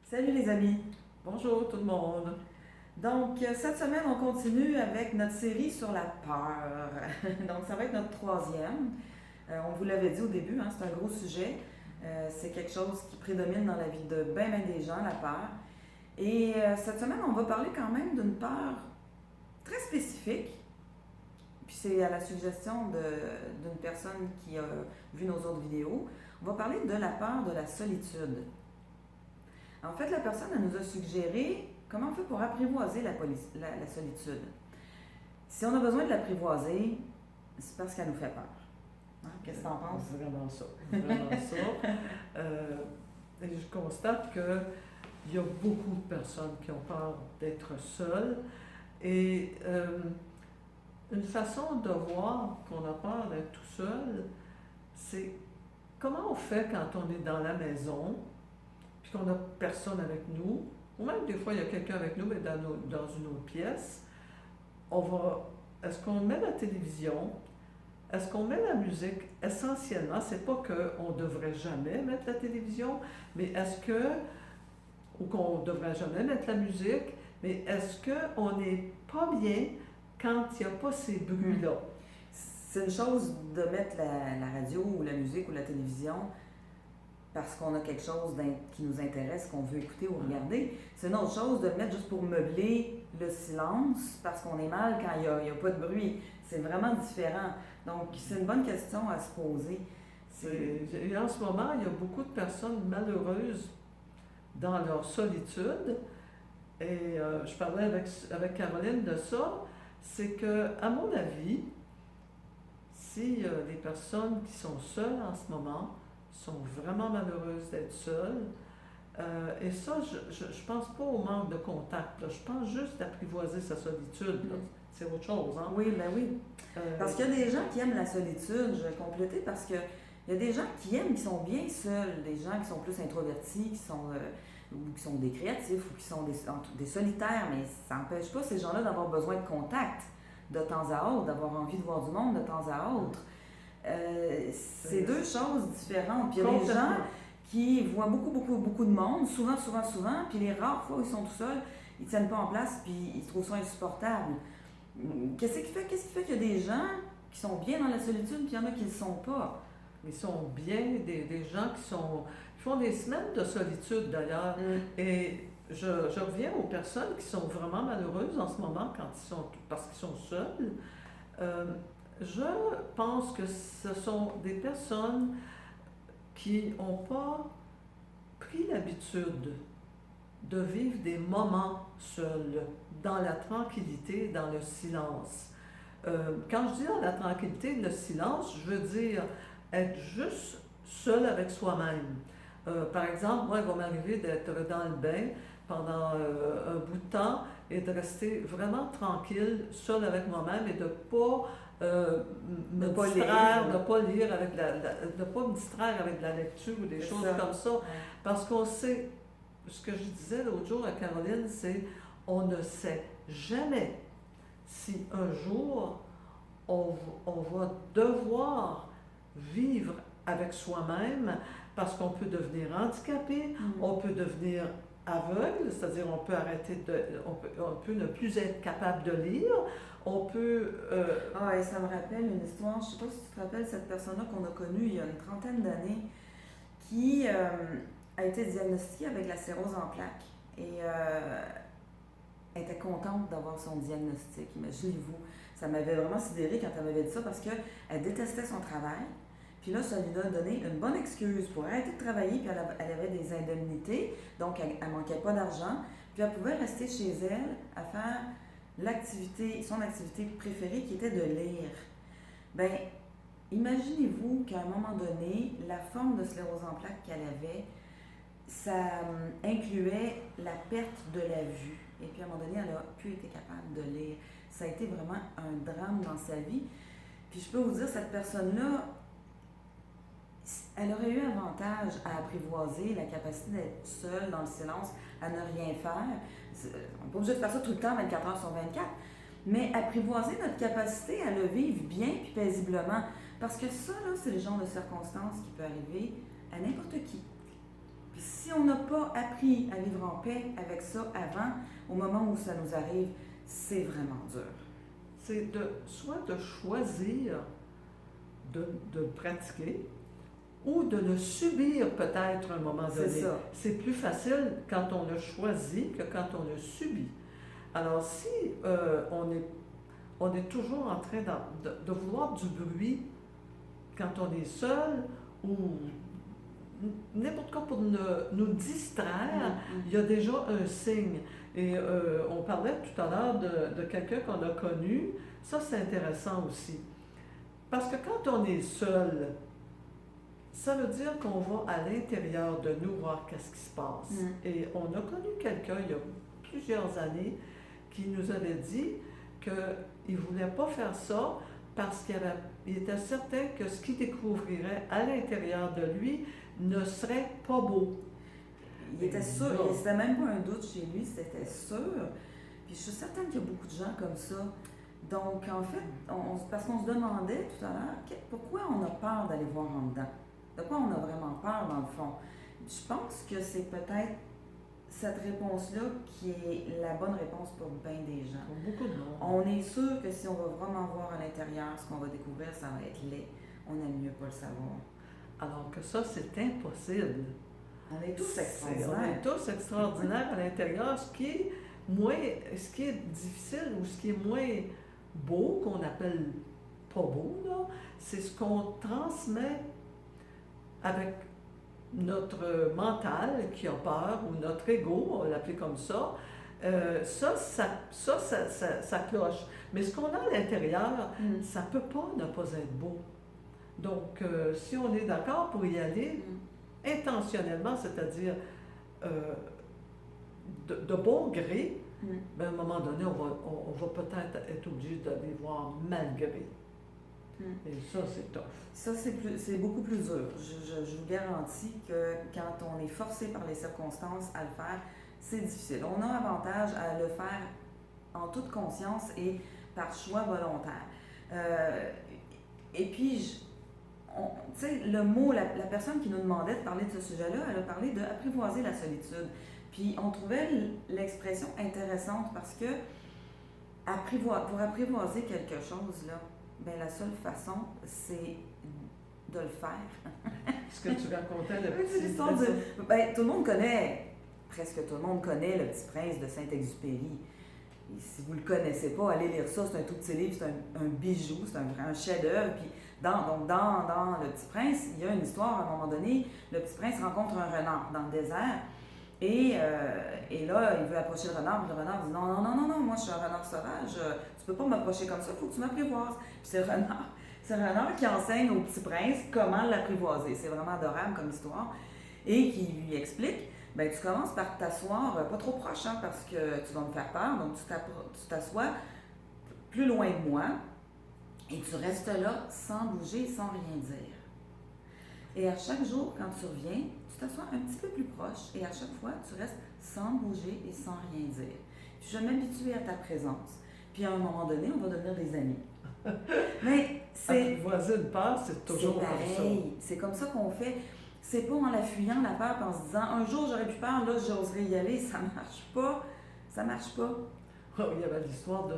Salut les amis! Bonjour tout le monde. Donc, cette semaine, on continue avec notre série sur la peur. Donc, ça va être notre troisième. On vous l'avait dit au début, hein, c'est un gros sujet. C'est quelque chose qui prédomine dans la vie de bien des gens, la peur. Et cette semaine, on va parler quand même d'une peur très spécifique. Puis c'est à la suggestion d'une personne qui a vu nos autres vidéos. On va parler de la peur de la solitude. En fait, la personne elle nous a suggéré comment on fait pour apprivoiser la solitude. Si on a besoin de l'apprivoiser, c'est parce qu'elle nous fait peur. Hein? Qu'est-ce que tu en penses? Vraiment ça. Vraiment ça. Et je constate qu'il y a beaucoup de personnes qui ont peur d'être seules. Et une façon de voir qu'on a peur d'être tout seul, c'est comment on fait quand on est dans la maison, puis qu'on n'a personne avec nous, ou même des fois il y a quelqu'un avec nous, mais dans une autre pièce. Est-ce qu'on met la télévision? Est-ce qu'on met la musique? Essentiellement, c'est pas qu'on ne devrait jamais mettre la télévision, mais ou qu'on ne devrait jamais mettre la musique, mais est-ce qu'on n'est pas bien quand il n'y a pas ces bruits-là? C'est une chose de mettre la radio ou la musique ou la télévision parce qu'on a quelque chose qui nous intéresse, qu'on veut écouter ou regarder. C'est une autre chose de le mettre juste pour meubler le silence parce qu'on est mal quand il n'y a pas de bruit. C'est vraiment différent. Donc, c'est une bonne question à se poser. Et en ce moment, il y a beaucoup de personnes malheureuses dans leur solitude. Et je parlais avec Caroline de ça. C'est que, à mon avis, si les personnes qui sont seules en ce moment sont vraiment malheureuses d'être seules, et ça, je pense pas au manque de contact, là. Je pense juste d'apprivoiser sa solitude, là. C'est autre chose, hein? Oui, ben oui. Parce qu'il y a des gens qui aiment la solitude, je vais compléter, parce que il y a des gens qui sont bien seuls, des gens qui sont plus introvertis, ou qui sont des créatifs, ou qui sont des solitaires, mais ça n'empêche pas ces gens-là d'avoir besoin de contact de temps à autre, d'avoir envie de voir du monde de temps à autre. C'est deux choses différentes. Puis il y a des gens qui voient beaucoup de monde, souvent, puis les rares fois où ils sont tout seuls, ils ne tiennent pas en place, puis ils trouvent ça insupportable. Qu'est-ce qui fait qu'il y a des gens qui sont bien dans la solitude, puis il y en a qui ne le sont pas? Ils sont bien, des gens qui font des semaines de solitude d'ailleurs. Et je reviens aux personnes qui sont vraiment malheureuses en ce moment parce qu'ils sont seuls. Je pense que ce sont des personnes qui n'ont pas pris l'habitude de vivre des moments seuls, dans la tranquillité, dans le silence. Quand je dis dans la tranquillité, le silence, je veux dire être juste seul avec soi-même. Par exemple, moi, il va m'arriver d'être dans le bain pendant un bout de temps et de rester vraiment tranquille, seul avec moi-même et de ne pas me distraire, de pas lire de pas me distraire avec de la lecture ou des choses comme ça. Ouais. Parce qu'on sait, ce que je disais l'autre jour à Caroline, c'est on ne sait jamais si un jour on va devoir vivre avec soi-même parce qu'on peut devenir handicapé, on peut devenir aveugle, c'est-à-dire on peut ne plus être capable de lire, on peut... et ça me rappelle une histoire, je ne sais pas si tu te rappelles cette personne-là qu'on a connue il y a une trentaine d'années, qui a été diagnostiquée avec la sclérose en plaques. Et elle était contente d'avoir son diagnostic, imaginez-vous. Ça m'avait vraiment sidérée quand elle m'avait dit ça parce qu'elle détestait son travail. Puis là, ça lui a donné une bonne excuse pour arrêter de travailler, puis elle avait des indemnités, donc elle ne manquait pas d'argent. Puis elle pouvait rester chez elle à faire son activité préférée qui était de lire. Ben, imaginez-vous qu'à un moment donné, la forme de sclérose en plaques qu'elle avait, ça incluait la perte de la vue. Et puis à un moment donné, elle n'a plus été capable de lire. Ça a été vraiment un drame dans sa vie. Puis je peux vous dire, cette personne-là, elle aurait eu avantage à apprivoiser la capacité d'être seule dans le silence, à ne rien faire. On n'est pas obligé de faire ça tout le temps, 24 heures sur 24, mais apprivoiser notre capacité à le vivre bien puis paisiblement. Parce que ça, là, c'est le genre de circonstances qui peut arriver à n'importe qui. Puis si on n'a pas appris à vivre en paix avec ça avant, au moment où ça nous arrive, c'est vraiment dur. C'est soit de choisir de le pratiquer ou de le subir peut-être à un moment donné. C'est ça. C'est plus facile quand on le choisit que quand on le subit. Alors si on est toujours en train de vouloir du bruit quand on est seul ou n'importe quoi pour nous distraire, il y a déjà un signe. Et on parlait tout à l'heure de quelqu'un qu'on a connu. Ça, c'est intéressant aussi. Parce que quand on est seul, ça veut dire qu'on va à l'intérieur de nous voir qu'est-ce qui se passe. Et on a connu quelqu'un il y a plusieurs années qui nous avait dit qu'il ne voulait pas faire ça parce qu'il était certain que ce qu'il découvrirait à l'intérieur de lui ne serait pas beau. Il était sûr, c'était même pas un doute chez lui, c'était sûr. Puis je suis certaine qu'il y a beaucoup de gens comme ça. Donc, en fait, parce qu'on se demandait tout à l'heure, pourquoi on a peur d'aller voir en dedans? De quoi on a vraiment peur, dans le fond? Je pense que c'est peut-être cette réponse-là qui est la bonne réponse pour bien des gens. Pour beaucoup de monde. On est sûr que si on va vraiment voir à l'intérieur ce qu'on va découvrir, ça va être laid. On aime mieux pas le savoir. Alors que ça, c'est impossible. On est tous extraordinaires. On est tous extraordinaires à l'intérieur. Ce qui est difficile ou ce qui est moins beau, qu'on appelle pas beau, là, c'est ce qu'on transmet avec notre mental qui a peur ou notre ego, on va l'appeler comme ça. Ça cloche. Mais ce qu'on a à l'intérieur, ça peut pas ne pas être beau. Donc, si on est d'accord pour y aller, intentionnellement, c'est-à-dire de bon gré, ben, à un moment donné, on va peut-être être obligé d'aller voir malgré. Et ça, c'est tough. Ça, c'est beaucoup plus dur. Je vous garantis que quand on est forcé par les circonstances à le faire, c'est difficile. On a avantage à le faire en toute conscience et par choix volontaire. Et puis, tu sais, le mot, la personne qui nous demandait de parler de ce sujet-là, elle a parlé d'apprivoiser la solitude. Puis on trouvait l'expression intéressante parce que pour apprivoiser quelque chose, là, ben la seule façon, c'est de le faire. Ce que tu racontais, le petit... C'est l'histoire de... Ben, tout le monde connaît, presque tout le monde connaît Le Petit Prince de Saint-Exupéry. Et si vous ne le connaissez pas, allez lire ça, c'est un tout petit livre, c'est un bijou, c'est un chef-d'œuvre. Puis dans Le Petit Prince, il y a une histoire, à un moment donné, le Petit Prince rencontre un renard dans le désert. Et là, il veut approcher le renard, puis le renard dit non, moi je suis un renard sauvage, tu peux pas m'approcher comme ça, il faut que tu m'apprivoises. Puis c'est le renard qui enseigne au Petit Prince comment l'apprivoiser. C'est vraiment adorable comme histoire. Et qui lui explique, ben tu commences par t'asseoir, pas trop proche, hein, parce que tu vas me faire peur, donc tu t'assois plus loin de moi, et tu restes là sans bouger, sans rien dire. Et à chaque jour, quand tu reviens, tu t'assois un petit peu plus proche et à chaque fois, tu restes sans bouger et sans rien dire. Puis je vais m'habituer à ta présence. Puis à un moment donné, on va devenir des amis. Mais c'est... Apprivoiser une peur, c'est toujours pareil. comme ça. C'est comme ça qu'on fait. C'est pas en la fuyant, la peur, en se disant « Un jour, j'aurais pu peur, là, j'oserais y aller. » Ça marche pas. Ça marche pas. Oh, il y avait l'histoire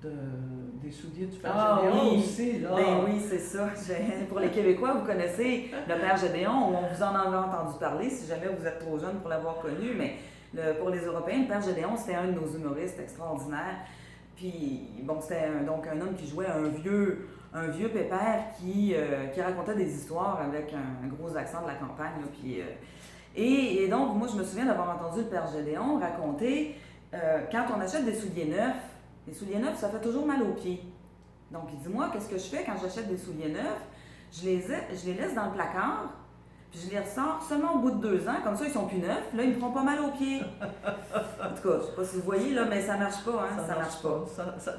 des souliers du Père Ah, Gédéon oui. aussi, là. Ben oui, c'est ça. Pour les Québécois, vous connaissez le Père Gédéon, on vous en avait entendu parler, si jamais vous êtes trop jeune pour l'avoir connu, mais pour les Européens, le Père Gédéon, c'était un de nos humoristes extraordinaires. Puis, bon, c'était donc un homme qui jouait un vieux pépère qui racontait des histoires avec un gros accent de la campagne. Là, puis, et donc, moi, je me souviens d'avoir entendu le Père Gédéon raconter quand on achète des souliers neufs, les souliers neufs, ça fait toujours mal aux pieds. Donc, il dit, moi, qu'est-ce que je fais quand j'achète des souliers neufs? Je les laisse dans le placard, puis je les ressors seulement au bout de 2 ans, comme ça, ils sont plus neufs. Là, ils me feront pas mal aux pieds. En tout cas, je sais pas si vous voyez, là, mais ça marche pas, hein? Ça marche pas.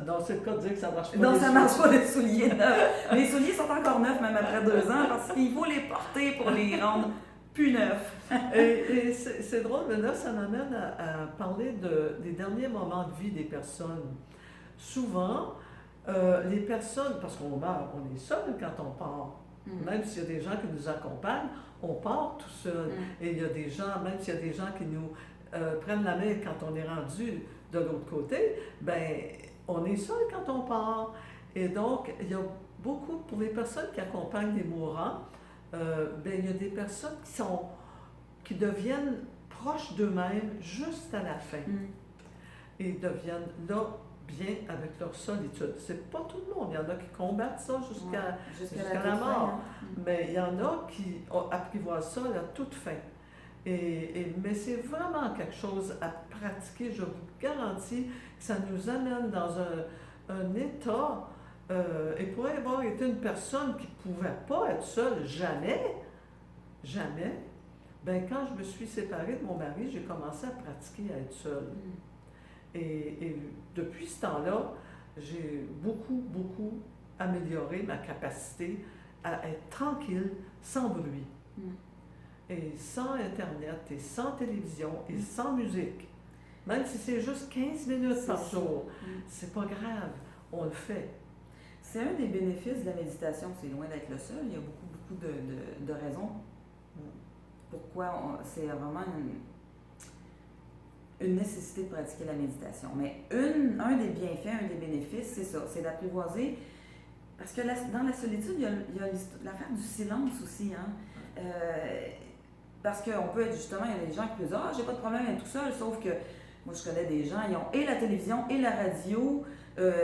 Dans ce cas, de dire que ça marche pas. Non, ça marche pas, les souliers neufs. Les souliers sont encore neufs, même après 2 ans, parce qu'il faut les porter pour les rendre plus neufs. Et c'est drôle, mais là, ça m'amène à parler des derniers moments de vie des personnes. Souvent, les personnes, parce qu'on meurt, on est seul quand on part Même s'il y a des gens qui nous accompagnent, on part tout seul. Et il y a des gens, même s'il y a des gens qui nous prennent la main quand on est rendu de l'autre côté, ben on est seul quand on part. Et donc, il y a beaucoup, pour les personnes qui accompagnent les mourants, ben il y a des personnes qui deviennent proches d'eux-mêmes juste à la fin. Et deviennent là bien avec leur solitude. C'est pas tout le monde. Il y en a qui combattent ça jusqu'à la mort. Mais il y en a qui apprivoisent ça à la toute fin. Mais c'est vraiment quelque chose à pratiquer. Je vous garantis que ça nous amène dans un état. Et pour avoir été une personne qui ne pouvait pas être seule, jamais, ben quand je me suis séparée de mon mari, j'ai commencé à pratiquer à être seule. Et depuis ce temps-là, j'ai beaucoup, beaucoup amélioré ma capacité à être tranquille, sans bruit, et sans Internet, et sans télévision, et sans musique. Même si c'est juste 15 minutes par jour, c'est pas grave, on le fait. C'est un des bénéfices de la méditation, c'est loin d'être le seul. Il y a beaucoup de raisons pourquoi c'est vraiment une nécessité de pratiquer la méditation. Mais un des bienfaits, un des bénéfices, c'est ça, c'est d'apprivoiser. Parce que dans la solitude, il y a l'affaire du silence aussi. Parce qu'on peut être justement, il y a des gens qui disent « Ah, j'ai pas de problème à être tout seul », sauf que moi, je connais des gens, ils ont et la télévision et la radio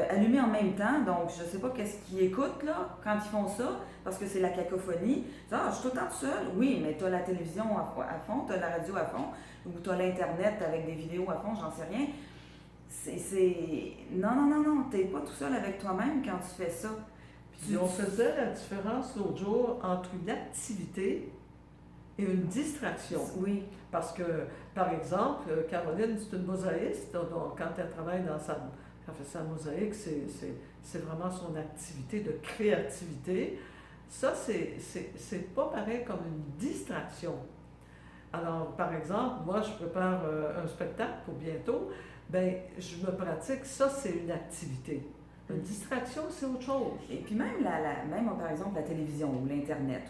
allumées en même temps. Donc, je sais pas qu'est-ce qu'ils écoutent là, quand ils font ça, parce que c'est la cacophonie. « Ah, je suis tout le temps tout seul. » Oui, mais tu as la télévision à fond, tu as la radio à fond, ou tu as l'Internet avec des vidéos à fond, j'en sais rien. Non, t'es pas tout seul avec toi-même quand tu fais ça. Puis on faisait la différence l'autre jour entre une activité et une distraction. Oui. Parce que, par exemple, Caroline, c'est une mosaïste, donc quand elle travaille quand elle fait sa mosaïque, c'est vraiment son activité de créativité. Ça, c'est pas pareil comme une distraction. Alors, par exemple, moi, je prépare un spectacle pour bientôt, ben je me pratique, ça, c'est une activité. Une distraction, c'est autre chose. Et puis même, même par exemple, la télévision ou l'Internet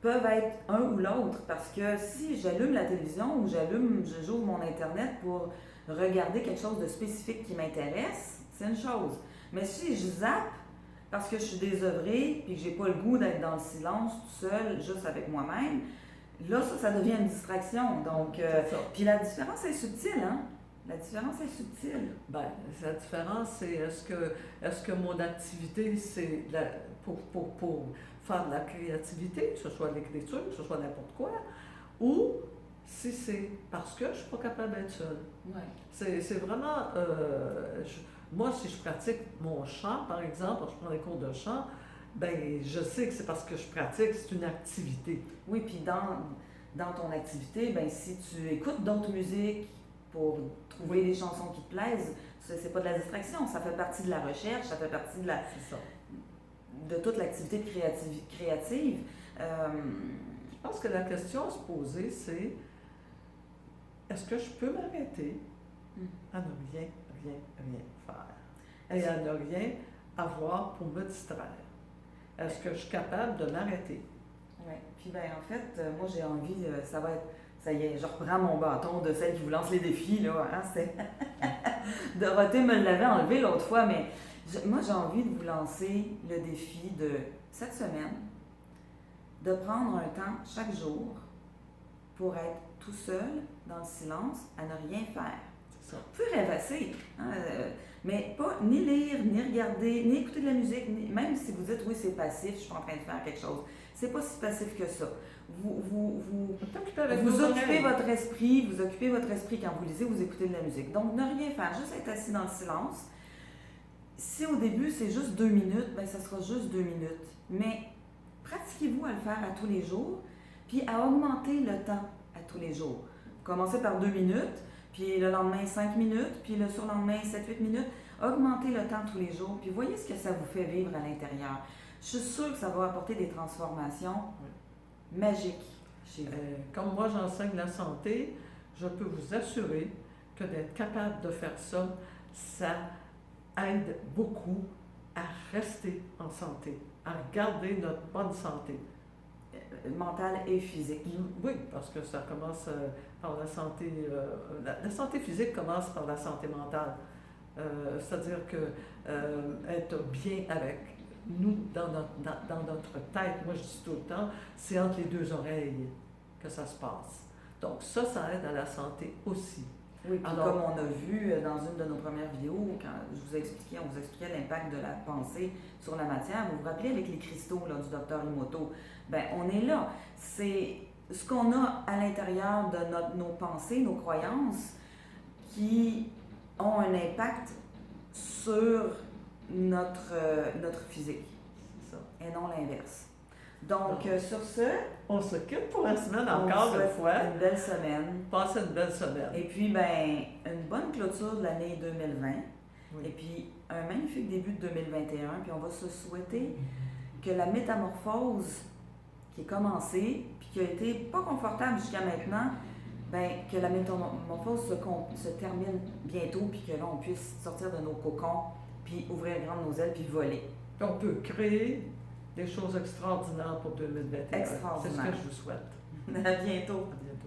peuvent être un ou l'autre, parce que si j'allume la télévision ou j'ouvre mon Internet pour regarder quelque chose de spécifique qui m'intéresse, c'est une chose. Mais si je zappe parce que je suis désœuvrée et que j'ai pas le goût d'être dans le silence tout seul, juste avec moi-même, là, ça devient une distraction. Donc, puis la différence est subtile, hein? La différence est subtile. Bien, la différence, c'est est-ce que mon activité, c'est pour faire de la créativité, que ce soit l'écriture, que ce soit n'importe quoi, ou si c'est parce que je ne suis pas capable d'être seule. Ouais. C'est vraiment... moi, si je pratique mon chant, par exemple, je prends des cours de chant, ben je sais que c'est parce que je pratique, c'est une activité. Oui, puis dans ton activité, ben si tu écoutes d'autres musiques pour trouver des chansons qui te plaisent, c'est pas de la distraction, ça fait partie de la recherche, ça fait partie de toute l'activité créative. Je pense que la question à se poser, c'est est-ce que je peux m'arrêter à ne rien faire et à ne rien avoir pour me distraire? Est-ce que je suis capable de m'arrêter? Oui. Puis ben en fait, moi j'ai envie, ça y est, je reprends mon bâton de celle qui vous lance les défis, là. Dorothée me l'avait enlevé l'autre fois, mais moi j'ai envie de vous lancer le défi de cette semaine, de prendre un temps chaque jour pour être tout seul, dans le silence, à ne rien faire. C'est ça. Vous pouvez rêvasser, mais pas ni lire, ni regarder, ni écouter de la musique, même si vous dites oui c'est passif, je suis en train de faire quelque chose. C'est pas si passif que ça. Vous occupez votre esprit quand vous lisez, vous écoutez de la musique. Donc ne rien faire, juste être assis dans le silence. Si au début c'est juste 2 minutes, ben ça sera juste 2 minutes. Mais pratiquez-vous à le faire à tous les jours, puis à augmenter le temps à tous les jours. Commencez par 2 minutes, puis le lendemain 5 minutes, puis le surlendemain 7-8 minutes. Augmentez le temps tous les jours, puis voyez ce que ça vous fait vivre à l'intérieur. Je suis sûre que ça va apporter des transformations magiques chez vous. Comme moi j'enseigne la santé, je peux vous assurer que d'être capable de faire ça, ça aide beaucoup à rester en santé, à garder notre bonne santé. Mentale et physique. Oui, parce que ça commence par la santé. La santé physique commence par la santé mentale. C'est-à-dire que être bien avec nous dans notre tête, moi je dis tout le temps, c'est entre les deux oreilles que ça se passe. Donc ça aide à la santé aussi. Oui, puis comme on a vu dans une de nos premières vidéos, quand on vous expliquait l'impact de la pensée sur la matière, vous vous rappelez avec les cristaux là, du docteur Emoto, ben on est là. C'est ce qu'on a à l'intérieur de nos pensées, nos croyances, qui ont un impact sur notre physique. C'est ça. Et non l'inverse. Donc, sur ce, on se quitte pour la semaine encore une fois. Une belle semaine. Passez une belle semaine. Et puis, ben, une bonne clôture de l'année 2020. Oui. Et puis, un magnifique début de 2021. Puis, on va se souhaiter que la métamorphose qui est commencée, puis qui a été pas confortable jusqu'à maintenant, ben, que la métamorphose se termine bientôt, puis que là, on puisse sortir de nos cocons, puis ouvrir grand nos ailes, puis voler. On peut créer des choses extraordinaires pour 2021. Extraordinaire. C'est ce que je vous souhaite. À bientôt. À bientôt.